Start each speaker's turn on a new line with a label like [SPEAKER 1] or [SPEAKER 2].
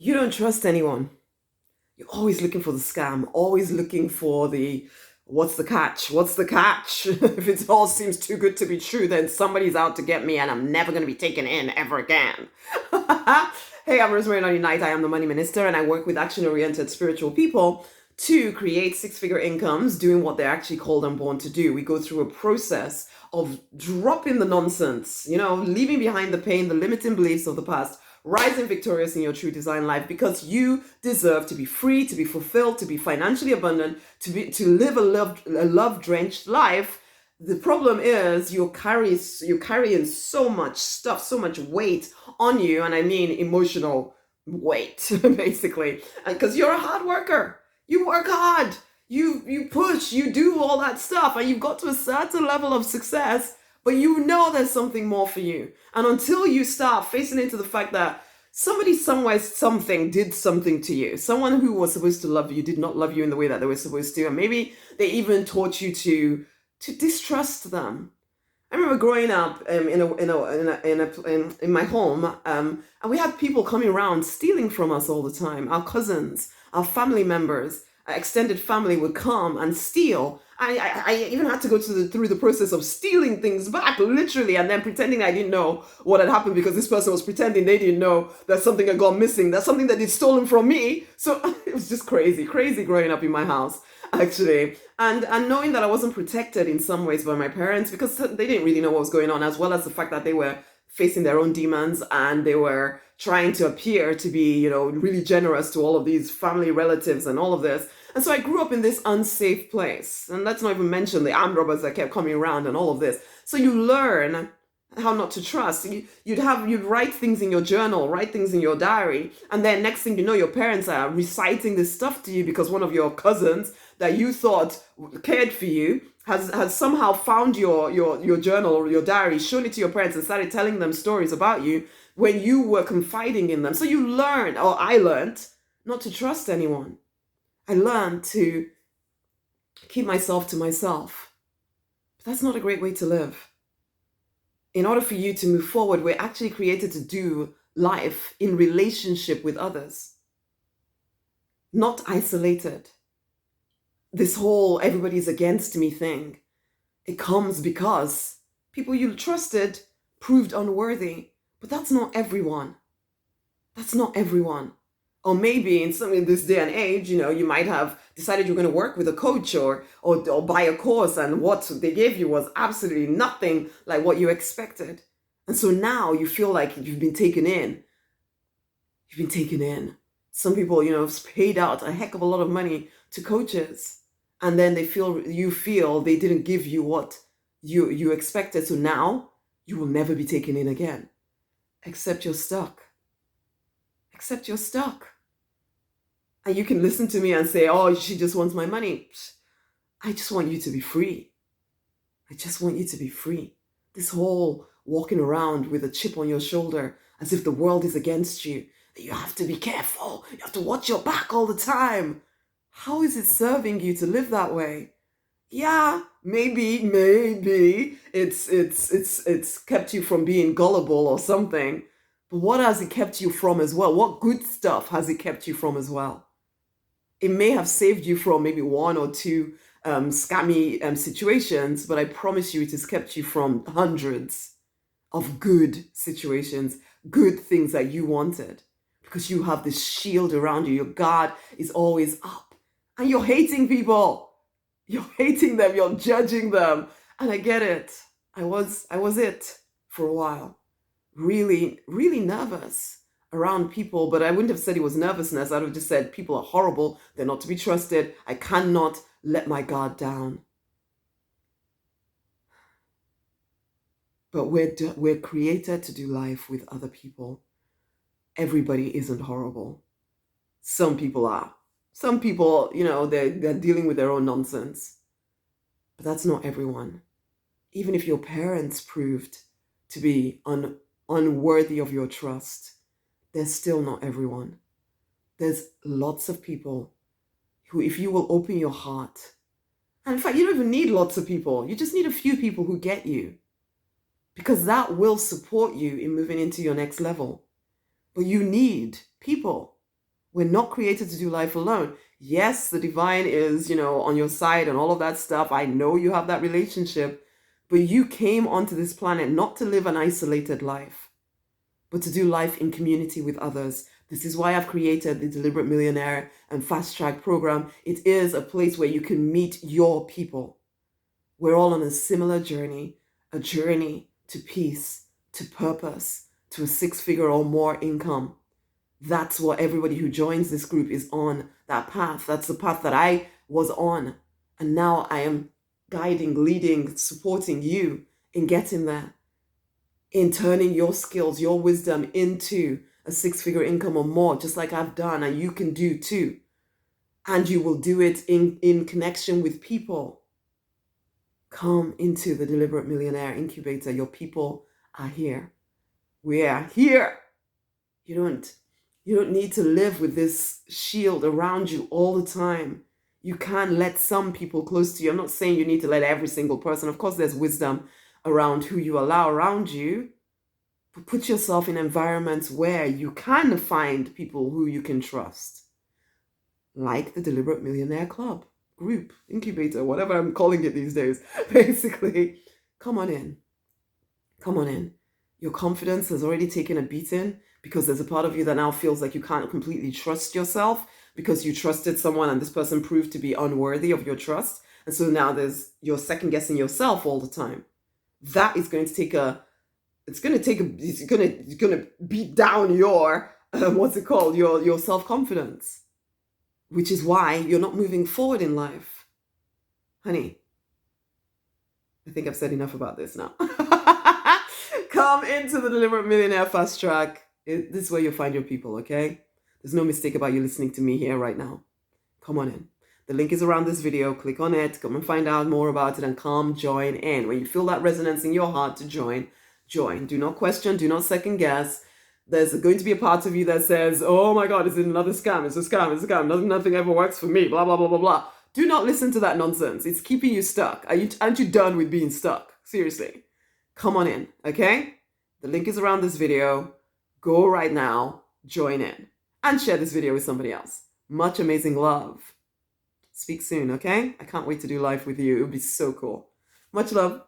[SPEAKER 1] You don't trust anyone. You're always looking for the scam, always looking for the what's the catch? What's the catch? If it all seems too good to be true, then somebody's out to get me and I'm never going to be taken in ever again. Hey, I'm Rosemary, Nonny. I am the money minister and I work with action-oriented spiritual people to create six-figure incomes doing what they're actually called and born to do. We go through a process of dropping the nonsense, leaving behind the pain, the limiting beliefs of the past, rising victorious in your true design life, because you deserve to be free, to be fulfilled, to be financially abundant, to live a love-drenched life. The problem is you're carrying so much stuff, so much weight on you, and I mean emotional weight, basically, because you're a hard worker. You work hard. You push. You do all that stuff, and you've got to a certain level of success. But you know there's something more for you. And until you start facing into the fact that somebody somewhere, something did something to you, someone who was supposed to love you did not love you in the way that they were supposed to, and maybe they even taught you to distrust them. I remember growing up in my home, and we had people coming around stealing from us all the time. Our cousins, our family members, our extended family would come and steal. I even had to go through the process of stealing things back, literally, and then pretending I didn't know what had happened because this person was pretending they didn't know that something had gone missing, that something that they'd stolen from me. So it was just crazy growing up in my house, actually. And knowing that I wasn't protected in some ways by my parents because they didn't really know what was going on, as well as the fact that they were facing their own demons and they were trying to appear to be, really generous to all of these family relatives and all of this. And so I grew up in this unsafe place. And let's not even mention the armed robbers that kept coming around and all of this. So you learn how not to trust. You'd write things in your journal, write things in your diary, and then next thing you know, your parents are reciting this stuff to you because one of your cousins that you thought cared for you has somehow found your journal or your diary, shown it to your parents, and started telling them stories about you when you were confiding in them. So you learned, or I learned, not to trust anyone. I learned to keep myself to myself. But that's not a great way to live. In order for you to move forward, we're actually created to do life in relationship with others, not isolated. This whole everybody's against me thing, it comes because people you trusted proved unworthy. But that's not everyone. That's not everyone. Or maybe in this day and age, you might have decided you're going to work with a coach or buy a course, and what they gave you was absolutely nothing like what you expected. And so now you feel like you've been taken in. You've been taken in. Some people, have paid out a heck of a lot of money to coaches, and then you feel they didn't give you what you expected. So now you will never be taken in again. Except you're stuck. Except you're stuck. And you can listen to me and say, oh, she just wants my money. I just want you to be free. I just want you to be free. This whole walking around with a chip on your shoulder as if the world is against you. You have to be careful. You have to watch your back all the time. How is it serving you to live that way? Yeah, maybe it's kept you from being gullible or something. But what has it kept you from as well? What good stuff has it kept you from as well? It may have saved you from maybe one or two scammy situations, but I promise you it has kept you from hundreds of good situations, good things that you wanted, because you have this shield around you. Your guard is always up, and you're hating people. You're hating them. You're judging them. And I get it. I was it for a while. Really, really nervous around people, but I wouldn't have said it was nervousness. I would have just said people are horrible. They're not to be trusted. I cannot let my guard down. But we're created to do life with other people. Everybody isn't horrible. Some people are. Some people, they're dealing with their own nonsense. But that's not everyone. Even if your parents proved to be unworthy of your trust, they're still not everyone. There's lots of people who, if you will open your heart, and in fact, you don't even need lots of people. You just need a few people who get you, because that will support you in moving into your next level. But you need people. We're not created to do life alone. Yes, the divine is, on your side and all of that stuff. I know you have that relationship, but you came onto this planet not to live an isolated life, but to do life in community with others. This is why I've created the Deliberate Millionaire and Fast Track program. It is a place where you can meet your people. We're all on a similar journey, a journey to peace, to purpose, to a six-figure or more income. That's what everybody who joins this group is on, that path. That's the path that I was on. And now I am guiding, leading, supporting you in getting there, in turning your skills, your wisdom into a six-figure income or more, just like I've done, and you can do too. And you will do it in connection with people. Come into the Deliberate Millionaire Incubator. Your people are here. We are here. You don't need to live with this shield around you all the time. You can let some people close to you. I'm not saying you need to let every single person. Of course, there's wisdom around who you allow around you. But put yourself in environments where you can find people who you can trust. Like the Deliberate Millionaire Club, group, incubator, whatever I'm calling it these days. Basically, come on in. Come on in. Your confidence has already taken a beating because there's a part of you that now feels like you can't completely trust yourself because you trusted someone and this person proved to be unworthy of your trust. And so now you're second guessing yourself all the time. That is going to it's going to beat down your, your self-confidence, which is why you're not moving forward in life. Honey, I think I've said enough about this now. Come into the Deliberate Millionaire Fast Track. This is where you'll find your people, okay? There's no mistake about you listening to me here right now. Come on in. The link is around this video. Click on it. Come and find out more about it and come join in. When you feel that resonance in your heart to join, join. Do not question. Do not second guess. There's going to be a part of you that says, oh my God, is it another scam? It's a scam. It's a scam. Nothing ever works for me. Blah, blah, blah, blah, blah. Do not listen to that nonsense. It's keeping you stuck. Aren't you done with being stuck? Seriously. Come on in, okay? The link is around this video. Go right now, join in, and share this video with somebody else. Much amazing love. Speak soon, okay? I can't wait to do life with you. It would be so cool. Much love.